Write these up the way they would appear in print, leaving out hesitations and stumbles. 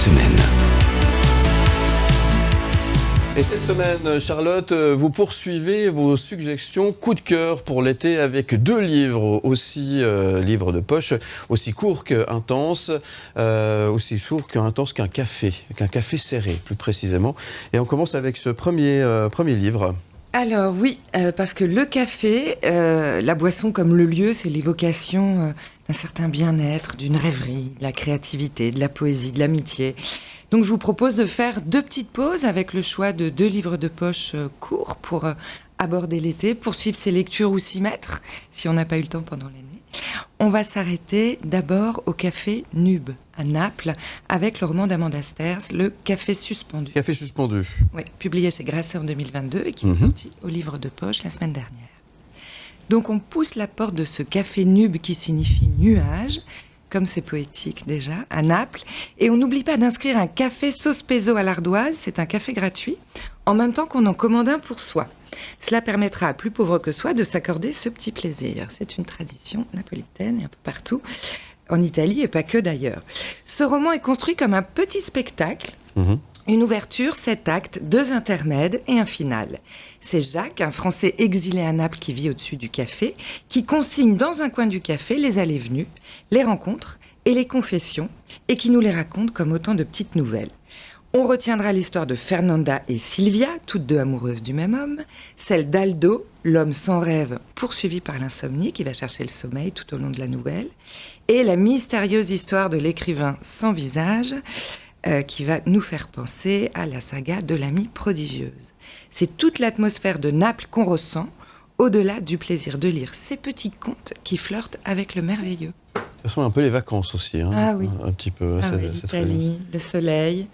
semaine. Et cette semaine, Charlotte, vous poursuivez vos suggestions coup de cœur pour l'été avec 2 livres, aussi livres de poche, aussi courts qu'intenses, qu'un café serré plus précisément. Et on commence avec ce premier livre. Alors oui, parce que le café, la boisson comme le lieu, c'est l'évocation d'un certain bien-être, d'une rêverie, de la créativité, de la poésie, de l'amitié. Donc je vous propose de faire 2 petites pauses avec le choix de 2 livres de poche courts pour aborder l'été, poursuivre ses lectures ou s'y mettre, si on n'a pas eu le temps pendant l'année. On va s'arrêter d'abord au café Nub, à Naples, avec le roman d'Amanda Sterz, Le Café suspendu. Café suspendu. Oui, publié chez Grasset en 2022 et qui est sorti au livre de poche la semaine dernière. Donc on pousse la porte de ce café Nub qui signifie nuage, comme c'est poétique déjà, à Naples. Et on n'oublie pas d'inscrire un café sauce peso à l'ardoise, c'est un café gratuit, en même temps qu'on en commande un pour soi. Cela permettra à plus pauvre que soi de s'accorder ce petit plaisir. C'est une tradition napolitaine et un peu partout, en Italie et pas que d'ailleurs. Ce roman est construit comme un petit spectacle. Une ouverture, 7 actes, 2 intermèdes et un final. C'est Jacques, un Français exilé à Naples qui vit au-dessus du café, qui consigne dans un coin du café les allées-venues, les rencontres et les confessions, et qui nous les raconte comme autant de petites nouvelles. On retiendra l'histoire de Fernanda et Sylvia, toutes 2 amoureuses du même homme, celle d'Aldo, l'homme sans rêve poursuivi par l'insomnie qui va chercher le sommeil tout au long de la nouvelle, et la mystérieuse histoire de l'écrivain sans visage, qui va nous faire penser à la saga de l'amie prodigieuse. C'est toute l'atmosphère de Naples qu'on ressent, au-delà du plaisir de lire ces petits contes qui flirtent avec le merveilleux. Ça sent un peu les vacances aussi, hein. Ah oui. Un petit peu. Ah oui, l'Italie, le soleil,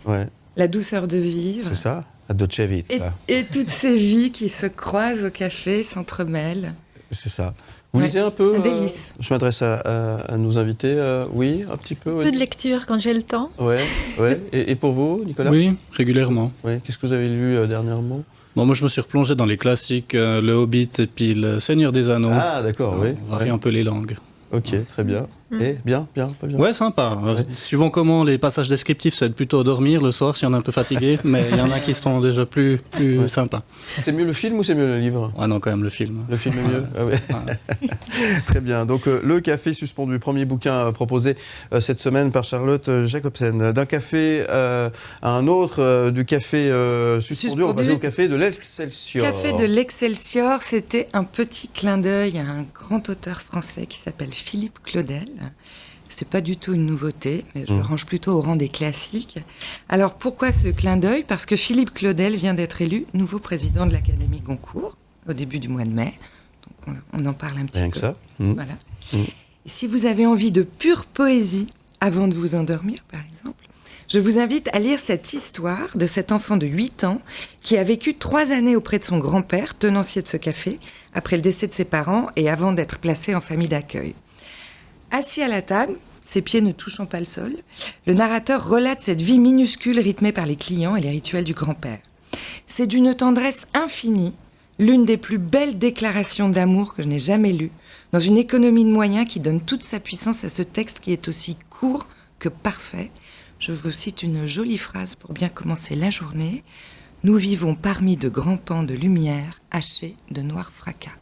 la douceur de vivre. C'est ça, la dolce vita. Et toutes ces vies qui se croisent au café, s'entremêlent. C'est ça. Vous lisez un peu un délice. Je m'adresse à nos invités. Oui, un petit peu. Un peu de lecture quand j'ai le temps. Ouais. Et pour vous, Nicolas ? Oui, régulièrement. Ouais. Qu'est-ce que vous avez lu dernièrement ? Bon, moi, je me suis replongé dans les classiques, Le Hobbit et puis Le Seigneur des Anneaux. Ah, d'accord, oui. On varie un peu les langues. Ok, très bien. Et bien, pas bien. Ouais, sympa. Suivant comment les passages descriptifs, ça aide plutôt à dormir le soir si on est un peu fatigué, mais il y en a qui sont déjà plus sympas. C'est mieux le film ou c'est mieux le livre ? Ah non, quand même le film. Le film est mieux. Ah ouais. Très bien. Donc Le Café suspendu, premier bouquin proposé cette semaine par Charlotte Jacobsen. D'un café à un autre, du café suspendu, on va passer au café de l'Excelsior. Café de l'Excelsior, c'était un petit clin d'œil à un grand auteur français qui s'appelle Philippe Claudel. C'est pas du tout une nouveauté, mais je le range plutôt au rang des classiques. Alors pourquoi ce clin d'œil ? Parce que Philippe Claudel vient d'être élu nouveau président de l'Académie Goncourt au début du mois de mai. Donc on en parle un petit peu. Rien que ça. Voilà. Et si vous avez envie de pure poésie avant de vous endormir, par exemple, je vous invite à lire cette histoire de cet enfant de 8 ans qui a vécu 3 années auprès de son grand-père, tenancier de ce café, après le décès de ses parents et avant d'être placé en famille d'accueil. Assis à la table, ses pieds ne touchant pas le sol, le narrateur relate cette vie minuscule rythmée par les clients et les rituels du grand-père. C'est d'une tendresse infinie, l'une des plus belles déclarations d'amour que je n'ai jamais lues, dans une économie de moyens qui donne toute sa puissance à ce texte qui est aussi court que parfait. Je vous cite une jolie phrase pour bien commencer la journée. « Nous vivons parmi de grands pans de lumière hachés de noirs fracas. »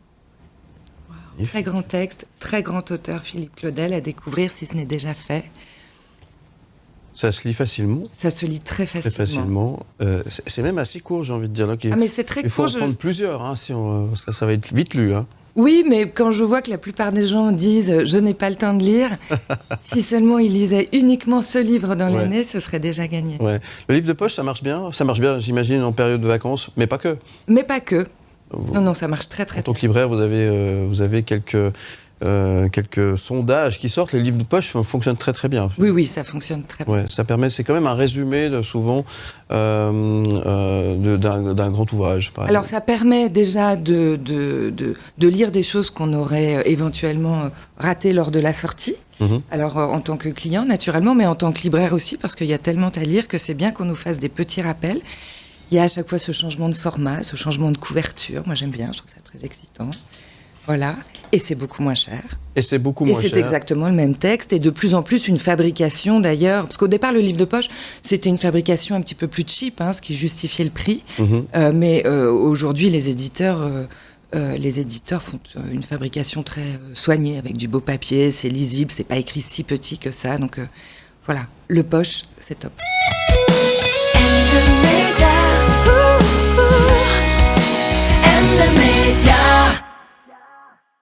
Très grand texte, très grand auteur, Philippe Claudel, à découvrir si ce n'est déjà fait. Ça se lit facilement. Ça se lit très facilement. C'est même assez court, j'ai envie de dire. Donc, mais c'est très court. Il faut en prendre plusieurs, hein, ça va être vite lu. Hein. Oui, mais quand je vois que la plupart des gens disent « je n'ai pas le temps de lire », si seulement ils lisaient uniquement ce livre dans l'année, ce serait déjà gagné. Ouais. Le livre de poche, ça marche bien, j'imagine, en période de vacances, mais pas que. Mais pas que. Non, ça marche très très bien. En tant que libraire, vous avez quelques sondages qui sortent. Les livres de poche fonctionnent très très bien. Oui, ça fonctionne très bien. Ouais, c'est quand même un résumé souvent d'un grand ouvrage. Alors ça permet déjà de lire des choses qu'on aurait éventuellement ratées lors de la sortie. Alors en tant que client naturellement, mais en tant que libraire aussi, parce qu'il y a tellement à lire que c'est bien qu'on nous fasse des petits rappels. Il y a à chaque fois ce changement de format, ce changement de couverture. Moi, j'aime bien, je trouve ça très excitant. Voilà. Et c'est beaucoup moins cher. Et c'est beaucoup Et moins cher. c'est exactement le même texte. Et de plus en plus, une fabrication d'ailleurs. Parce qu'au départ, le livre de poche, c'était une fabrication un petit peu plus cheap, ce qui justifiait le prix. Mais aujourd'hui, les éditeurs font une fabrication très soignée, avec du beau papier, c'est lisible, c'est pas écrit si petit que ça. Donc voilà, le poche, c'est top.